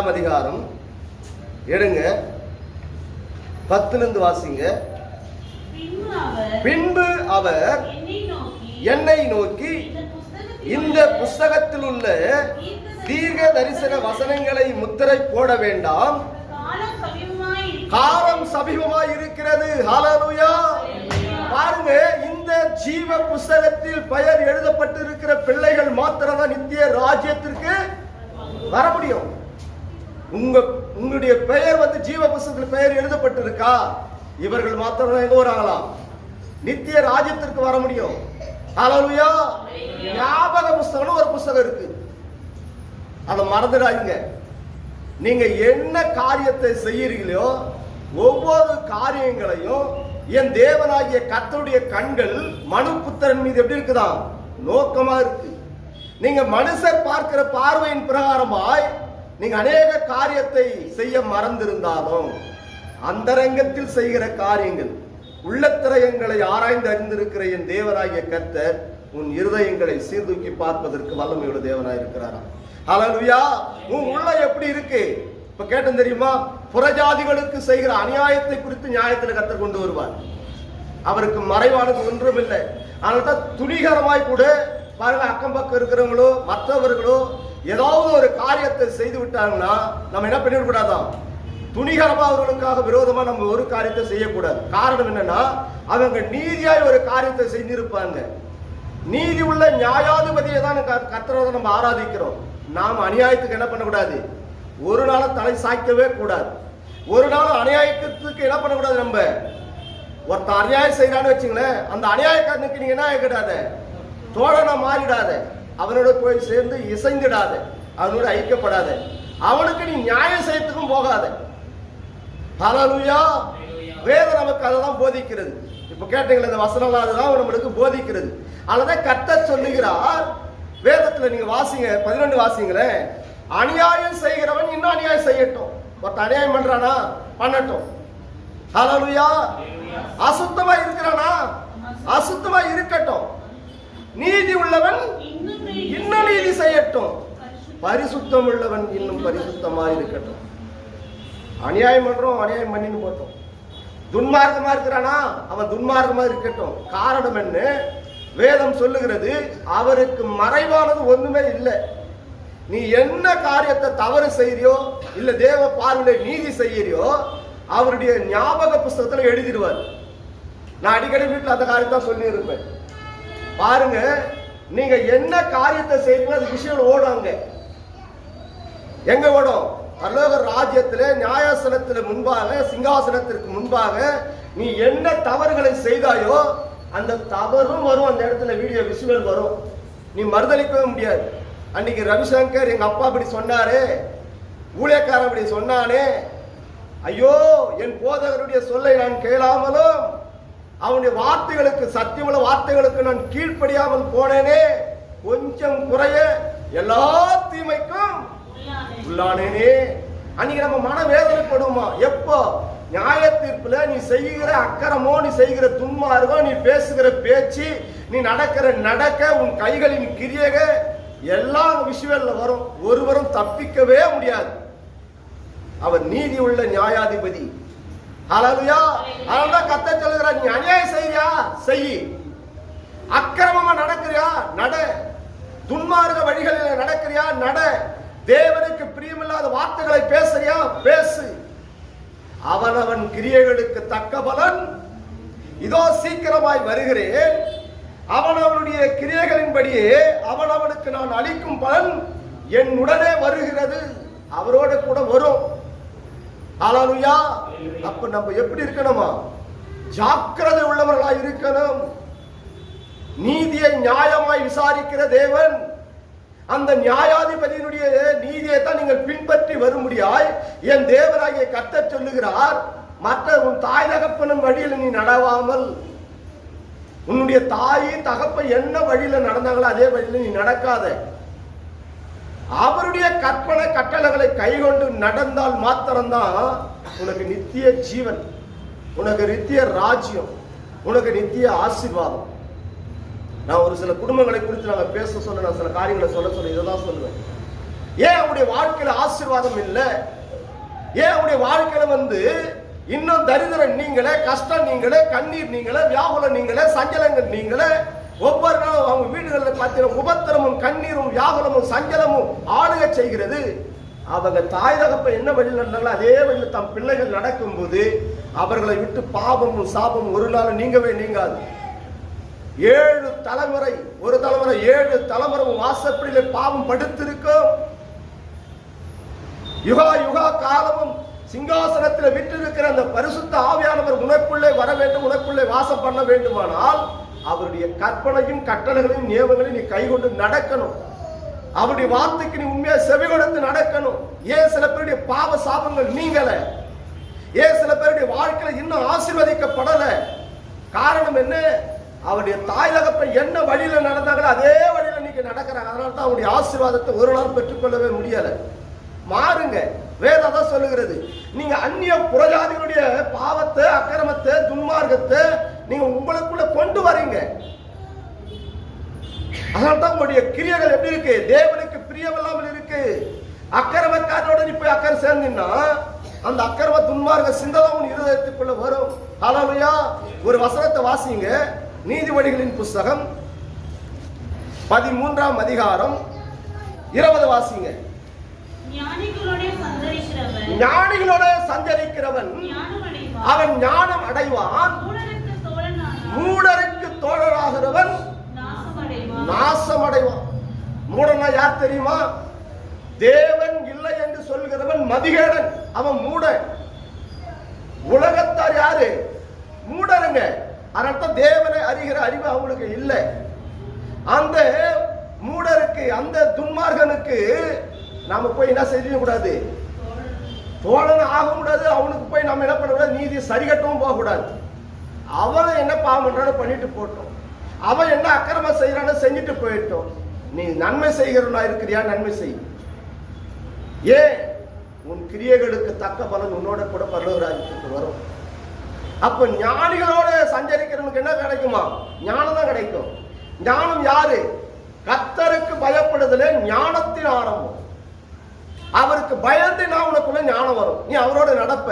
2ஆம் அதிகாரம் எடுங்க, 10 வாசிங்க. பின்பு அவர் என்னை நோக்கி, இந்த புஸ்தகத்தில் உள்ள தீர்க்க தரிசன வசனங்களை முத்திரை போட வேண்டாம், காலம் சமீபமாய் இருக்கிறது. ஹல்லேலூயா. பாருங்க, இந்த ஜீவ புஸ்தகத்தில் பெயர் எழுதப்பட்டிருக்கிற பிள்ளைகள் மாத்திரம் தான் நித்திய ராஜ்யத்திற்கு வர முடியும். உங்களுடைய பெயர் ஜீவ புஸ்தகத்தில் பெயர் எழுதப்பட்டிருக்கா, இவர்கள் மாத்திரம் தான் எங்க வராங்களாம், நித்திய ராஜ்யத்திற்கு வர முடியும். ஹல்லேலூயா. ஞாபக புஸ்தகம் ஒரு புஸ்தகம் இருக்கு, அதை மறந்துடாதீங்க. நீங்க என்ன காரியத்தை செய்யறீங்களோ ஒவ்வொரு காரியங்களையும் என் தேவனாகிய கர்த்தருடைய கண்கள் மனுபுத்திரன் மீது எப்படி இருக்குதான், நோக்கமா இருக்கு. நீங்க மனுஷர் பார்க்கிற பார்வையின் பிரகாரமாய் நீங்க அநேக காரியத்தை செய்ய மறந்திருந்தாலும் அந்தரங்கத்தில் செய்கிற காரியங்கள், உள்ளத்திரயங்களை ஆராய்ந்து அறிந்திருக்கிற என் தேவனாகிய கர்த்தர் உன் இருதயங்களை சீர்தூக்கி பார்ப்பதற்கு வல்லமையுள்ள தேவனாய் இருக்கிறாரா. ஹல்லேலூயா. உன் உள்ள எப்படி இருக்கு இப்ப கேட்டேன் தெரியுமா? புறஜாதிகளுக்கு செய்கிற அநியாயத்தை குறித்து நியாயத்தில் கர்த்தர் கொண்டு வருவார். அவருக்கு மறைவானது ஒன்றும் இல்லை. அதனால்தான் துணிகரமாய் கூட பாருங்க, அக்கம் பக்கம் இருக்கிறவங்களோ மற்றவர்களோ ஏதாவது ஒரு காரியத்தை செய்து விட்டாங்கன்னா நம்ம என்ன பண்ணிடக்கூடாதான், துணிகரமா அவர்களுக்காக விரோதமா நம்ம ஒரு காரியத்தை செய்யக்கூடாது. காரணம் என்னன்னா, அவங்க நீதியாய் ஒரு காரியத்தை செஞ்சிருப்பாங்க. நீதி உள்ள நியாயாதிபதியை தான் கர்த்தரை நம்ம ஆராதிக்கிறோம். நாம் அநியாயத்துக்கு என்ன பண்ணக்கூடாது, ஒரு நாளும் தலை சாய்க்கவே கூடாது. ஒரு நாளும் அநியாயத்துக்கு என்ன பண்ணக்கூடாது. நம்ம ஒருத்தர் அநியாயம் செய்யறான்னு வச்சுங்களேன், அந்த அநியாயக்காரனுக்கு நீங்க என்ன ஆகிடாத, தோழனா மாறிடாத, அவனோட போய் சேர்ந்து இசைந்துடாத, அவனோட ஐக்கியப்படாத, அவனுக்கு நீ நியாயம் செய்யறதுக்கும் போகாத. ஹல்லேலூயா. வேதம் நமக்கு அதெல்லாம் போதிக்கிறது. இப்ப கேட்டீங்களா, இந்த வசனம் அதுதான் நம்மளுக்கு போதிக்கிறது. அல்லதான் கர்த்தர் சொல்லுகிறார் வேதத்துல. நீங்க வாசிங்க, 12 வாசிங்களேன். அநியாயம் செய்கிறவன் இன்னும் அநியாயம் செய்யட்டும். ஒருத்த அநியாயம் பண்றானா பண்ணட்டும். ஹல்லேலூயா. அசுத்தமா இருக்கிறானா அசுத்தமா இருக்கட்டும். நீதி உள்ளவன் இன்னும் நீதி செய்யட்டும். பரிசுத்தம் உள்ளவன் இன்னும் பரிசுத்தமா இருக்கட்டும். அநியாயம் பண்றோம், அநியாயம் பண்ணின்னு போட்டோம். துன்மார்க்கமா இருக்கிறானா அவன் துன்மார்க்கமா இருக்கட்டும். காரணம் என்ன? வேதம் சொல்லுகிறது, அவருக்கு மறைவானது ஒண்ணுமே இல்லை. நீ என்ன காரியத்தை தவறு செய்யறியோ இல்ல தேவ பார்வையில நீதி செய்யறியோ அவருடைய ஞாபக புஸ்தகத்துல எழுதிடுவார். நான் அடிக்கடி வீட்டுல அந்த காரியத்தை சொல்லி இருப்பேன். பாருங்க, நீங்க என்ன காரியத்தை செய்யறீங்களோ அது விஷயம் ஓடுங்க. எங்க ஓடும்? பரலோக ராஜ்யத்திலே நியாயாசனத்திற்கு முன்பாக, சிங்காசனத்திற்கு முன்பாக நீ என்ன தவறுகளை செய்தாயோ அந்த தவறும் வரும். அந்த இடத்துல வீடியோ விஷுவல் வரும். நீ மறுதளிக்கவே முடியாது. அன்னைக்கு ரவிசங்கர் எங்க அப்பா அப்படி சொன்னாரு, ஊழியக்காரன் அப்படி சொன்னானே, ஐயோ என் போதகருடைய சொல்லை நான் கேளாமலும் அவனுடைய வார்த்தைகளுக்கு, சத்தியமுள்ள வார்த்தைகளுக்கு நான் கீழ்ப்படியாமல் போனேனே, கொஞ்சம் குறைய எல்லா தீமைக்கும் உள்ளானேனே. அன்னைக்கு நம்ம மன வேதனைப்படுமா? எப்போ? நியாய தீர்ப்புல நீ செய்கிற அக்கிரமோ, நீ செய்கிற துன்மார்க்கோ, நீ பேசுகிற பேச்சு, நீ நடக்கிற நடக்க, உன் கைகளின் கிரியக எல்லா விஷயங்கள்ல வரும். ஒருவரும் தப்பிக்கவே முடியாது. அவர் நீதி உள்ள நியாயாதிபதி. ஹல்லேலூயா. அதனால கர்த்தர் சொல்லுகிறார், நீ அநியாயம் செய்யா செய், அக்கிரமமா நடக்கிறியா நட, துன்மார்க்க வழிகளில் நடக்கிறியா நட, தேவனுக்கு பிரியமில்லாத வார்த்தைகளை பேசுறியா பேசு, அவனவன் கிரியைகளுக்கு தக்க பலன் இதோ சீக்கிரமாய் வருகிறேன், அவனவனுடைய கிரியைகளின்படியே அவனவனுக்கு நான் அளிக்கும் பலன் என் உடனே வருகிறது. அவரோட கூட வரும். ஹல்லேலூயா. அப்ப நம்ம எப்படி இருக்கணுமா? ஜாக்கிரதை உள்ளவர்களாய் இருக்கணும். நீதியை நியாயமாய் விசாரிக்கிற தேவன், அந்த நியாயாதிபதியினுடைய நீதியை தான் நீங்கள் பின்பற்றி வரும்படியாய் என் தேவனாகிய கர்த்தர் சொல்லுகிறார். மற்ற உன் தாய் தகப்பனும் வழியில் நீ நடவாமல், உன்னுடைய தாய் தகப்ப என்ன வழியில நடந்தாங்களோ அதே வழியில நீ நடக்காத. அவருடைய கற்பனை கட்டளைகளை கைகொண்டு நடந்தால் மாத்திரம்தான் உனக்கு நித்திய ஜீவன், உனக்கு நித்திய ராஜ்யம், உனக்கு நித்திய ஆசீர்வாதம். நான் ஒரு சில குடும்பங்களை குறித்து நாங்கள் பேச சொல்ல, நான் சில காரியங்களை சொல்ல இதை தான் சொல்லுவேன். ஏன் அவனுடைய வாழ்க்கையில ஆசீர்வாதம் இல்லை? ஏன் அவனுடைய வாழ்க்கையில இன்னும் தரித்திரம் நீங்களே, கஷ்டம் நீங்களே, கண்ணீர் நீங்களே, வியாகுலம் நீங்களே, சஞ்சலங்கள் நீங்களே, ஒவ்வொரு நாளும் அவங்க வீடுகளில் பார்த்தீங்கன்னா உபத்திரமும் கண்ணீரும் வியாகுலமும் சஞ்சலமும் ஆளுக செய்கிறது. அவங்க தாய் தகப்ப என்ன வழியில் நடந்தாங்களோ அதே வழியில் தம் பிள்ளைகள் நடக்கும் போது அவர்களை விட்டு பாவமும் சாபமும் ஒரு நாள் நீங்கவே நீங்காது. 7 தலைமுறை, ஒரு தலைமுறை 7 தலைமுறை வாசப்படியில பாவம் படுத்திருக்கும். யுகா யுகா காலமும் சிங்காசனத்தில் விட்டிருக்கிற அந்த பரிசுத்த ஆவியானவர் உனக்குள்ளே வர வேண்டும், உனக்குள்ளே வாசம் பண்ண வேண்டுமானால் அவருடைய கற்பனையும் கட்டளைகளையும் நியமங்களையும் நீ கைகொண்டு நடக்கணும். அவருடைய வார்த்தைக்கு நீ உண்மையா செவி கொடுத்து நடக்கணும். ஏன் சில பேருடைய பாவ சாபங்கள் நீங்கல? ஏன் சில பேருடைய வாழ்க்கையில இன்னும் ஆசீர்வதிக்கப்படல? காரணம் என்ன? அவருடைய தாய் தகப்பன் என்ன வழியில நடந்தாங்களோ அதே வழியில நீங்க நடக்கிறாங்க. அதனால தான் அவருடைய ஆசீர்வாதத்தை ஒரு நாள் பெற்றுக்கொள்ளவே முடியல. மாறுங்க. வேதம் தான் சொல்லுகிறது, நீங்க அந்நிய புறஜாதிகளுடைய பாவத்தை, அக்கிரமத்தை, துன்மார்க்கத்தை நீங்க உங்களுக்குள்ள கொண்டு வரீங்க. அதனால்தான் உங்களுடைய கிரியைகள் எப்படி இருக்கு? தேவனுக்கு பிரியமில்லாமல் இருக்கு. அக்கிரமக்காரனோட நீ போய் அக்கறை சேர்ந்தீங்கன்னா அந்த அக்கிரம துன்மார்க்க சிந்தனை உன் இருதயத்துக்குள்ள வரும். ஹல்லேலூயா. ஒரு வசனத்தை வாசிங்க. நீதிமொழிகளின் புஸ்தகம் 13ஆம் அதிகாரம் 20 வாசிங்க. ஞானிகளோட சஞ்சரிக்கிறவன் அவன் ஞானம் அடைவான், மூடருக்கு தோழராகிறவன் நாசம் அடைவான். மூடனா யார் தெரியுமா? தேவன் இல்லை என்று சொல்கிறவன் மதிகேடன், அவன் மூடன். உலகத்தார் யாரு? மூடருங்க. அதனால தேவனை அறிகிற அறிவு அவங்களுக்கு இல்லை. அந்த மூடருக்கு, அந்த துன்மார்கனுக்கு நாம போய் என்ன செய்ய கூடாது? தோழன் ஆக கூடாது. அவனுக்கு போய் நம்ம என்ன பண்ணக்கூடாது? நீதி சரிகட்டவும் போக கூடாது. அவன் என்ன பாவம் பண்றான்னு பண்ணிட்டு போட்டோம், அவன் என்ன அக்கிரமம் செய்யறான்னு செஞ்சுட்டு போயிட்டோம். நீ நன்மை செய்கிறவனா இருக்கிறியா? நன்மை செய். ஏன்? உன் கிரியைகளுக்கு தக்க பலன் உன்னோட கூட பரலோக ராஜ்யத்துக்கு வரும். அப்ப ஞானிகளோட சஞ்சரிக்கிறவனுக்கு என்ன கிடைக்குமா? ஞானம் தான் கிடைக்கும். ஞானம் யாரு? கர்த்தருக்கு பயப்படுதலே ஞானத்தின் ஆரம்பம். அவருக்கு பயந்து நான் உனக்குள்ள ஞானம் வரும். நீ அவரோட நடப்ப.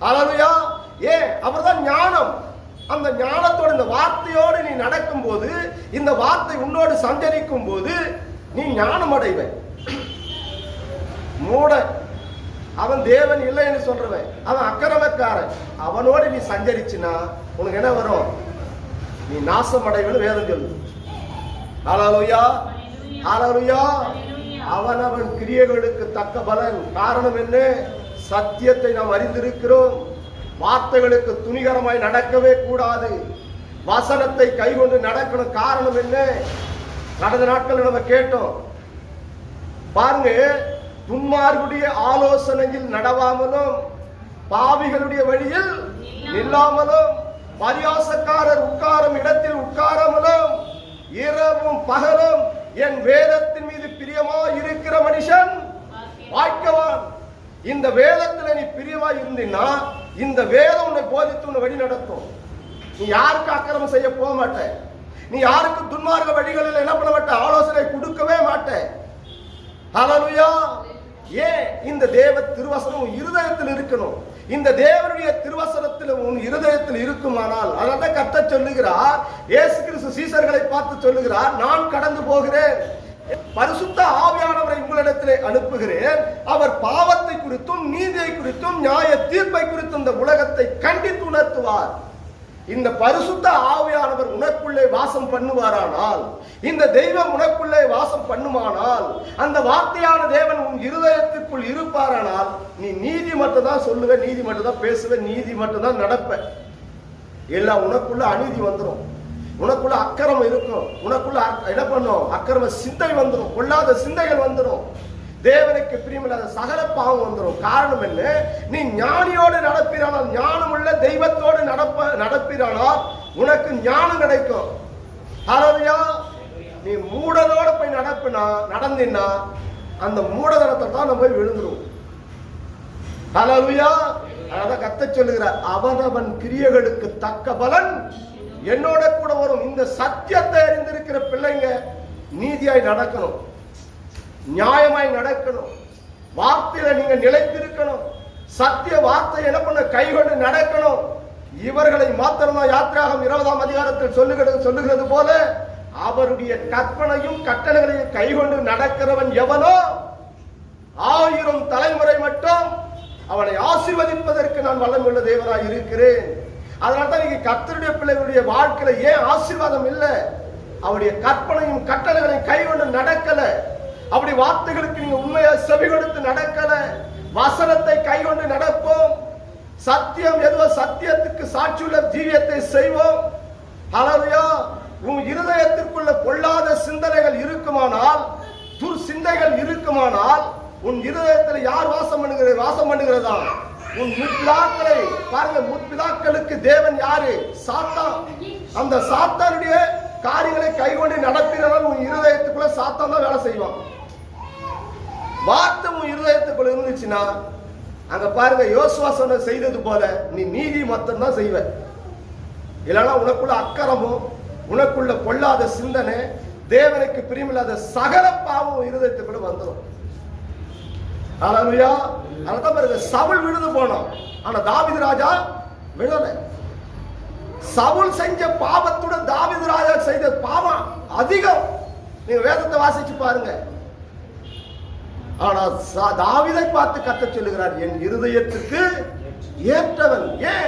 ஹல்லேலூயா. ஏன்? அவர்தான் ஞானம். அந்த ஞானத்தோட, இந்த வார்த்தையோடு நீ நடக்கும் போது, இந்த வார்த்தை உன்னோடு சஞ்சரிக்கும் போது நீ ஞானம் அடைவ. மூட, அவன் தேவன் இல்லை என்று சொல்றவன், அவன் அக்கிரமக்காரன். அவனோடு நீ சஞ்சரிச்சுனா உனக்கு என்ன வரும்? நீ நாசம் அடைவன்னு வேதம் சொல்லுது. ஹல்லேலூயா. ஹல்லேலூயா. அவனவன் கிரியைகளுக்கு தக்க பலன். காரணம் என்ன? சத்தியத்தை நாம் அறிந்திருக்கிறோம். வார்த்தைகளுக்கு துணிகரமாய் நடக்கவே கூடாது. வசனத்தை கைகொண்டு நடக்கணும். காரணம் என்ன? கடந்த நாட்கள் நம்ம கேட்டோம் பாருங்க. துன்மார்களுடைய ஆலோசனையில் நடவாமலும், பாவிகளுடைய வழியில் நில்லாமலும், பரியாசக்காரர் உட்காரும் இடத்தில் உட்காராமலும், இரவும் பகலும் என் வேதத்தின் மீது பிரியமா இருக்கிற மனுஷன் வாய்க்கவான். இந்த வேதத்துல நீ பிரியமா இருந்தீன்னா இந்த வேதம் உன்னை போதித்து உன்னை வழி நடத்தும். நீ யாருக்கு அக்கிரமம் செய்ய போக மாட்ட. நீ யாருக்கு துன்மார்க்க வழிகளில் என்ன பண்ண மாட்ட? ஆலோசனை கொடுக்கவே மாட்ட. ஹல்லேலூயா. ஏன்? இந்த தேவ திருவசனம் உன் இருதயத்தில் இருக்கணும். இந்த தேவனுடைய திருவசனத்தில் உன் இருதயத்தில் இருக்குமானால், அதனால கர்த்தர் சொல்லுகிறார், இயேசு கிறிஸ்து சீசர்களை பார்த்து சொல்லுகிறார், நான் கடந்து போகிறேன், பரிசுத்த ஆவியானவரை உங்களிடத்திலே அனுப்புகிறேன். அவர் பாவத்தை குறித்தும் நீதியை குறித்தும் நியாய தீர்ப்பை குறித்தும் இந்த உலகத்தை கண்டித்து உணர்த்துவார். இந்த பரிசுத்த ஆவியானவர் உனக்குள்ளே வாசம் பண்ணுவாரானால், இந்த தெய்வம் உனக்குள்ளே வாசம் பண்ணுமானால், அந்த வார்த்தையான தேவன் உன் இருதயத்திற்குள் இருப்பாரானால், நீ நீதி மட்டும் தான் சொல்லுவ, நீதி மட்டும் தான் பேசுவ, நீதி மட்டும் தான் நடப்ப. எல்லாம் உனக்குள்ள அநீதி வந்துடும், உனக்குள்ள அக்கிரமம் இருக்கும், உனக்குள்ள என்ன பண்ணும்? அக்கிரம சிந்தை வந்துடும், கொள்ளாத சிந்தைகள் வந்துடும், தேவனுக்கு பிரியமில்லாத சகல பாவம் வந்துடும். காரணம் என்ன? நீ ஞானியோடு நடப்பிறானால், ஞானம் உள்ள தெய்வத்தோடு நடப்பிறானால் உனக்கு ஞானம் கிடைக்கும். ஹல்லேலூயா. நீ மூடனோட போய் நடந்தினா அந்த மூடதனத்தை தான் நம்ம போய் விழுந்துரும். ஹல்லேலூயா. அதான் கர்த்தர் சொல்லுகிறார், அவனவன் கிரியைகளுக்கு தக்க பலன் என்னோட கூட வரும். இந்த சத்தியத்தை அறிந்திருக்கிற பிள்ளைங்க நீதியாய் நடக்கணும். நியாயமாய் நடக்கணும். வார்த்தையில நீங்க நிலைத்திருக்கணும். சத்திய வார்த்தை என்ன பண்ண கைகொண்டு நடக்கணும். இவர்களை மாத்திரம்தான் யாத்திராகம் 20ஆம் அதிகாரத்தில் சொல்லுகிறது போல அவருடைய கற்பனையும் கட்டளைகளையும் கைகொண்டு நடக்கிறவன் எவனோ 1000 தலைமுறை மட்டும் அவனை ஆசீர்வதிப்பதற்கு நான் வல்லமையுள்ள தேவனாய் இருக்கிறேன். அதனால்தான் நீங்க கர்த்தருடைய பிள்ளைகளுடைய வாழ்க்கையில ஏன் ஆசீர்வாதம் இல்லை? அவருடைய கற்பனையும் கட்டளைகளையும் கைகொண்டு நடக்கல. அப்படி வார்த்தைகளுக்கு நீங்க உண்மையா செவி கொடுத்து நடக்கல. வசனத்தை கைகொண்டு நடப்போம். சத்தியம் எதுவோ சத்தியத்துக்கு சாட்சியுள்ள ஜீவியத்தை செய்வோம். ஹல்லேலூயா. உன் இருதயத்திற்குள்ள பொல்லாத சிந்தனைகள் இருக்குமானால், துர்சிந்தைகள் இருக்குமானால், உன் இருதயத்தில் யார் வாசம் பண்ணுகிறதா? உன் முற்பிதாக்களை பாருங்க. முற்பிதாக்களுக்கு தேவன் யாரு? சாத்தான். அந்த சாத்தானுடைய காரியங்களை கைகொண்டு நடப்பினால் உன் இருதயத்துக்குள்ள சாத்தான் தான் வேலை செய்வான். வார்த்தை உன் இருதயத்துக்குள்ள இருந்துச்சுன்னா அங்க பாருங்க, யோசுவா சொன்ன செய்தது போல நீ நீதி மட்டும்தான் செய்வ. இல்லைன்னா உனக்குள்ள அக்கறமும் உனக்குள்ள பொல்லாத சிந்தனை தேவனுக்கு பிரியமில்லாத சகல பாவம் இருதயத்துக்குள்ள வந்துடும். ஹல்லேலூயா. அதான் பாருங்க, சவுல் விழுந்து போனோம், ஆனா தாவீது ராஜா விழல. சவுல் செஞ்ச பாவத்துடன் தாவீது ராஜா செய்த பாவம் அதிகம். நீங்க வேதத்தை வாசிச்சு பாருங்க. ஆனா தாவீதை பார்த்து கர்த்தர் சொல்லுகிறார், என் இருதயத்துக்கு ஏற்றவன். ஏன்?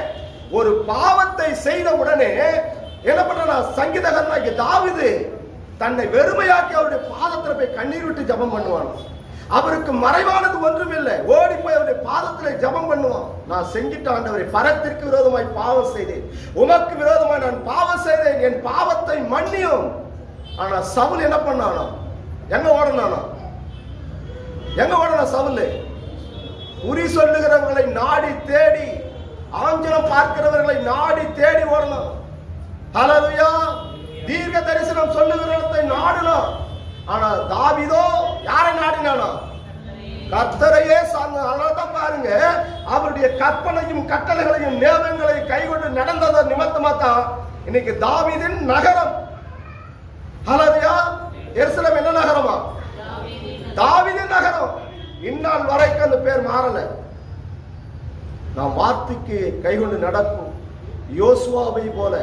ஒரு பாவத்தை செய்த உடனே என்ன பண்ற சங்கீதகன் தாவீது தன்னை வெறுமையாக்கி அவருடைய பாதத்தில் போய் கண்ணீர் விட்டு ஜெபம் பண்ணுவான். அவருக்கு மறைவானது ஒன்றும் இல்லை. ஓடி போய் அவருடைய பாதத்தில் ஜெபம் பண்ணுவான். நான் செஞ்சிட்ட ஆண்டவரே, பரத்திற்கு விரோதமாய் பாவம் செய்தேன், உமக்கு விரோதமாய் நான் பாவம் செய்தேன், என் பாவத்தை மன்னியும். ஆனா சவுல் என்ன பண்ணானோ? எங்க ஓடனானோ? எங்க ஓடனா சவுல்? குறி சொல்லுகிறவர்களை நாடி தேடி, ஆஞ்சலம் பார்க்கிறவர்களை நாடி தேடி ஓடணும். ஹல்லேலூயா. தீர்க்க தரிசனம் சொல்லுகிறவர்களை நாடணும். ஆனா தாவீதோ யாரை நாடினானோ? கர்த்தரையே சார்ந்த. அதனால்தான் பாருங்க, அவருடைய கற்பனையும் கட்டளைகளையும் நியமங்களையும் கைகொண்டு நடந்தத நிமித்தமா தான் இன்னைக்கு தாவீதின் நகரம். ஹல்லேலூயா. எருசலேம் என்ன நகரமா? தாவீதின் நகரம். இந்நாள் வரைக்கும் அந்த பேர் மாறல. நாம் வார்த்தைக்கு கைகொண்டு நடக்கும். யோசுவாவை போல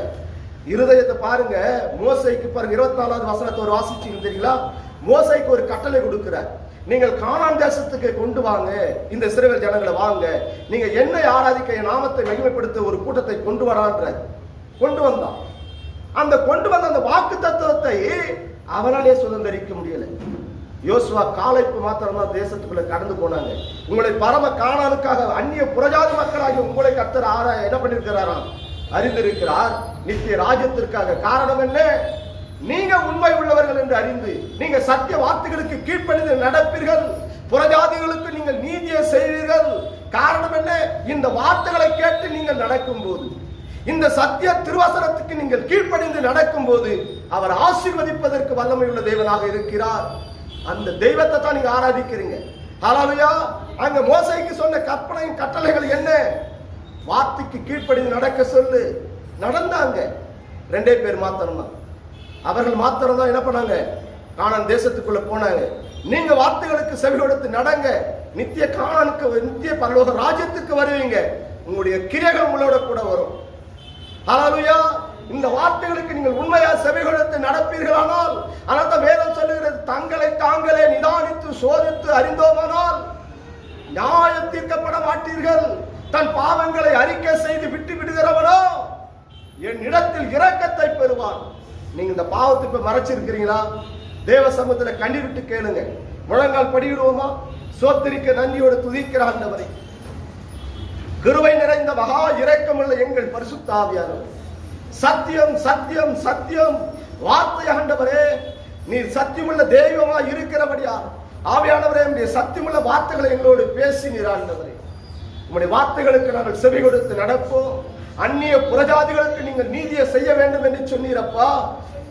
இருதயத்தை பாருங்க. மோசேக்கு பாருங்க, 24வது வசனத்தை ஒரு வாசிச்சீங்க தெரியுங்களா? மோசேக்கு ஒரு கட்டளை கொடுக்கிறார். நீங்கள் கானான் தேசத்துக்கு கொண்டு வாங்க, இந்த இஸ்ரவேல் ஜனங்களை வாங்க, நீங்க என்னை ஆராதிக்க, என் நாமத்தை மகிமைப்படுத்த ஒரு கூட்டத்தை கொண்டு வரான்ற. கொண்டு வந்தான். அந்த கொண்டு வந்த அந்த வாக்கு தத்துவத்தை அவனாலே சுதந்திரிக்க முடியல. யோசுவா காலைப்பு மாத்திரம்தான் தேசத்துக்குள்ள கடந்து போனாங்க. உங்களை பரம கானானுக்காக அந்நிய புறஜாதி மக்களாகி உங்களை கர்த்தர் என்ன பண்ணிருக்கிறாராம்? அறிந்திருக்கிறார். நித்திய ராஜ்யத்திற்காக. காரணம் என்ன? நீங்க உண்மை உள்ளவர்கள் என்று அறிந்து நீங்க சத்திய வார்த்தைகளுக்கு கீழ்ப்படிந்து நடப்பீர்கள். புறஜாதிகளுக்கு நீங்கள் நீதியை செய்வீர்கள். காரணம் என்ன? இந்த வார்த்தைகளை கேட்டு நீங்கள் நடக்கும் போது, இந்த சத்திய திருவசனத்துக்கு நீங்கள் கீழ்ப்படிந்து நடக்கும் போது அவர் ஆசீர்வதிப்பதற்கு வல்லமை உள்ள தேவனாக இருக்கிறார். அந்த தெய்வத்தை தான் நீங்க ஆராதிக்கிறீங்க. ஹல்லேலூயா. அங்க மோசேக்கு சொன்ன கற்பனையும் கட்டளைகள் என்ன? வார்த்தைக்கு கீழ்ப்படிந்து நடக்க சொல்லு. நடந்தாங்க. 2 பேர் மாத்திரம்தான். அவர்கள் மாத்திரம்தான் என்ன பண்ணாங்க? கானான் தேசத்துக்குள்ள போனாங்க. நீங்க வார்த்தைகளுக்கு செவி கொடுத்து நடங்க. நித்திய கானானுக்கு, நித்திய பரலோக ராஜ்யத்துக்கு வருவீங்க. உங்களுடைய கிரியைகள் உங்களோட கூட வரும். ஹல்லேலூயா. இந்த வார்த்தைகளுக்கு நீங்கள் உண்மையா செவி கொடுத்து நடப்பீர்களானால், ஆனால் வேதம் சொல்லுகிறது, தங்களை தாங்களே நிதானித்து சோதித்து அறிந்தோமானால் நியாயம் தீர்க்கப்பட மாட்டீர்கள். தன் பாவங்களை அறிக்கை செய்து விட்டு விடுகிறவனோ என் இடத்தில் இரக்கத்தை பெறுவான். நீங்க இந்த பாவத்தை இப்ப மறைச்சிருக்கிறீங்களா? தேவ சமூகத்தில் கண்ணீர் விட்டு கேளுங்க. முழங்கால் படிவிடுவோமா? சோத்திரிக்க நன்றியோடு துதிக்கிற ஆண்டவரே, கிருபை நிறைந்த மகா இரக்கமுள்ள எங்கள் பரிசுத்த ஆவியானவரே, சத்தியம் சத்தியம் சத்தியம் வார்த்தை ஆண்டவரே, நீர் சத்தியமுள்ள தெய்வமா இருக்கிறபடியா ஆவியானவரே, உம்முடைய சத்தியமுள்ள வார்த்தைகளை எங்களோடு பேசினீர் ஆண்டவரே. உம்முடைய வார்த்தைகளுக்கு நாங்கள் செவி கொடுத்து நடப்போம். அந்நிய புறஜாதிகளுக்கு நீங்கள் நீதியை செய்ய வேண்டும் என்று சொன்னீரப்பா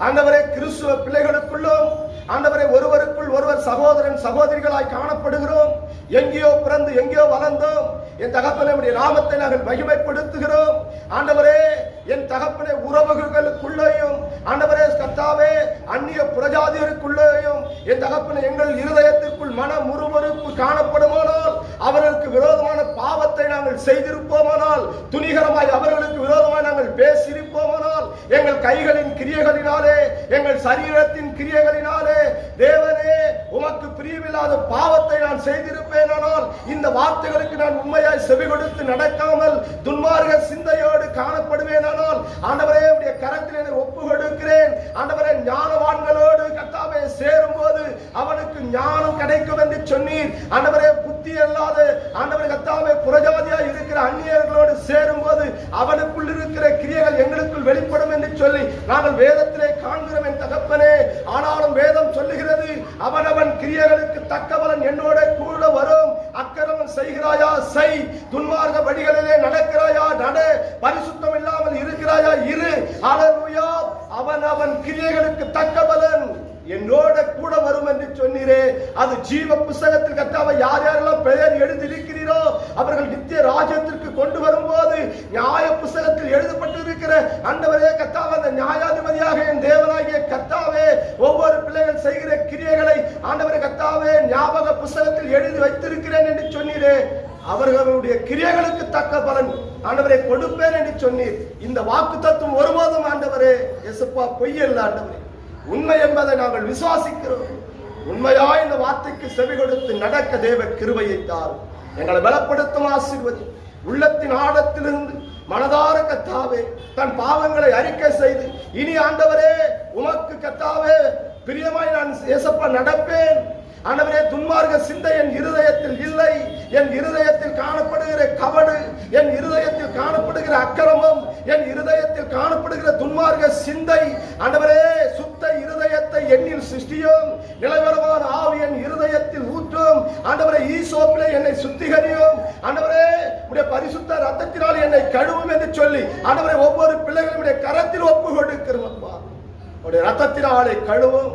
ஆண்டவரே. கிறிஸ்துவ பிள்ளைகளுக்குள்ளும் ஆண்டவரே ஒருவருக்குள் ஒருவர் சகோதரன் சகோதரிகளாய் காணப்படுகிறோம். எங்கேயோ பிறந்து எங்கேயோ வளர்ந்தோம். என் தகப்பனே உம்முடைய நாமத்தை நாங்கள் மகிமைப்படுத்துகிறோம். ஆண்டவரே என் தகப்பனே உறவுகளுக்குள்ளேயும் ஆண்டவரே கர்த்தாவே அந்நிய புறஜாதியருக்குள்ளேயும் என் தகப்பனே எங்கள் இருதயத்திற்குள் மன முறுமுறுப்பு காணப்படுமானால், அவர்களுக்கு விரோதமான பாவத்தை நாங்கள் செய்திருப்போமானால், துணிகரமாய் அவர்களுக்கு விரோதமாய் நாங்கள் பேசியிருப்போமானால், எங்கள் கைகளின் கிரியைகளினாலே எங்கள் சரீரத்தின் கிரியைகளினாலே தேவனே உமக்கு பிரியமில்லாத பாவத்தை நான் செய்திருப்பேனானால், இந்த வார்த்தைகளுக்கு நான் உண்மையாய் செவி கொடுத்து நடக்காமல் துன்மார்க்க சிந்தையோடு காணப்படுவேனானால், ஆண்டவரே உம்முடைய கரத்தில் என்னை ஒப்பு கொடுக்கிறேன். ஆண்டவரே ஞானவான்களோடு கர்த்தாவே சேரும்போது அவனுக்கு ஞானம் கிடைக்கும் என்று சொன்னீர். ஆண்டவரே புத்தி அல்லாத ஆண்டவரே கர்த்தாவே புறஜாதியாய் இருக்கிற அந்நியர்களோடு சேரும்போது அவனுக்குள் இருக்கிற கிரியைகள் எங்களுக்குள் வெளிப்படும் என்று சொல்லி நாங்கள் வேதத்திலே காண்கிறோம் என் தகப்பனே. ஆனாலும் வேதம் சொல்லுகிறது, அவனவன் கிரியைகளுக்கு தக்க பலன் என்னோட கூட வரும். அக்கிரமம் செய்கிறாயா செய், துன்மார்க்க வழிகளிலே நடக்கிறாயா நட, பரிசுத்தம் இல்லாமல் இருக்கிறாயா இரு. அல்லேலூயா. அவனவன் கிரியைகளுக்கு தக்க பலன் என்னோட கூட வரும் என்று சொன்னீரே. அது ஜீவ புஸ்தகத்தில் கர்த்தாவே யார் யாரெல்லாம் பெயர் எழுதியிருக்கிறீரோ அவர்கள் நித்திய ராஜ்யத்திற்கு கொண்டு வரும்போது நியாய புஸ்தகத்தில் எழுதப்பட்டிருக்கிற ஆண்டவரே கர்த்தாவே அந்த நியாயாதிபதியாக என் தேவனாகிய கர்த்தாவே ஒவ்வொரு பிள்ளைகள் செய்கிற கிரியைகளை ஆண்டவரே கர்த்தாவே ஞாபக புஸ்தகத்தில் எழுதி வைத்திருக்கிறேன் என்று சொன்னீரே. அவர்களுடைய கிரியைகளுக்கு தக்க பலன் ஆண்டவரை கொடுப்பேன் என்று சொன்னீர். இந்த வாக்கு தத்துவம் ஒருபோதும் ஆண்டவரே இயேசுப்பா பொய்யல்ல ஆண்டவரே, உண்மை என்பதை நாங்கள் விசுவாசிக்கிறோம். உண்மையாய் இந்த வார்த்தைக்கு செவி கொடுத்து நடக்க தேவ கிருபையை தாரும். எங்களை பலப்படுத்தும் ஆசீர்வதி. உள்ளத்தின் ஆழத்திலிருந்து மனதார கர்த்தாவே தன் பாவங்களை அறிக்கை செய்து இனி ஆண்டவரே உமக்கு கர்த்தாவே பிரியமாய் நான் இயேசுப்பா நடப்பேன். ஆண்டவரே துன்மார்க்க சிந்தை என் இருதயத்தில் இல்லை. என் இருதயத்தில் காணப்படுகிற கவடு, என் இருதயத்தில் காணப்படுகிற அக்கிரமம், என் இருதயத்தில் காணப்படுகிற துன்மார்க்க சிந்தை ஆண்டவரே சுத்த இருதயத்தை என்னில் சிருஷ்டியும், நிலைவரமான ஆவி என் இருதயத்தில் ஊற்றும். ஆண்டவரே ஈசோப்பிலே என்னை சுத்திகரியும். ஆண்டவரே உடைய பரிசுத்த ரத்தத்தினால் என்னை கழுவும் என்று சொல்லி ஆண்டவரே ஒவ்வொரு பிள்ளைகளுடைய கரத்தில் ஒப்பு கொடுக்கிறோம். உடைய ரத்தத்தினாலே கழுவும்.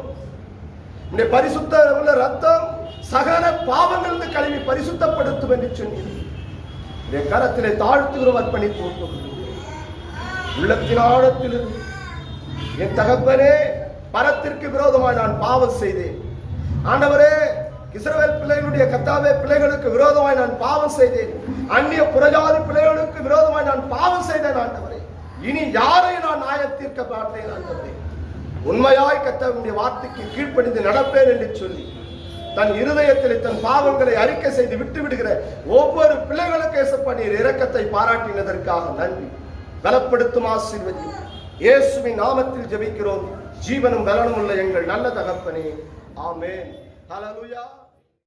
உடைய பரிசுத்த உள்ள ரத்தம் சகல பாவங்களிலிருந்து கழுவி பரிசுத்தப்படுத்தும் என்று சொன்னீர். கரத்திலே தாழ்த்துகிறோம், அர்ப்பணித்து உள்ளத்தின் ஆழத்திலிருந்து என் தகப்பனே பரத்திற்கு விரோதமாய் நான் பாவம் செய்தேன். ஆண்டவரே இஸ்ரவேல் பிள்ளைகளுடைய கர்த்தாவே பிள்ளைகளுக்கு விரோதமாய் நான் பாவம் செய்தேன். அந்நிய புறஜாதி பிள்ளைகளுக்கு விரோதமாய் நான் பாவம் செய்தேன். ஆண்டவரே இனி யாரை நான் நியாயம் தீர்க்க மாட்டேன். ஆண்டவரே உண்மையாய் கர்த்தருடைய வார்த்தைக்கு கீழ்ப்படிந்து நடப்பேன் என்று சொல்லி தன் இருதயத்தில் தன் பாவங்களை அறிக்கை செய்து விட்டு விடுகிற ஒவ்வொரு பிள்ளைகளுக்கு இயேசுப்பா நீர் இரக்கத்தை பாராட்டினதற்காக நன்றி. பலப்படுத்தும் ஆசீர்வதி. இயேசுவின் நாமத்தில் ஜெபிக்கிறோம். ஜீவனும் பலனும் உள்ள எங்கள் நல்ல தகப்பனே, ஆமென். ஹல்லேலூயா.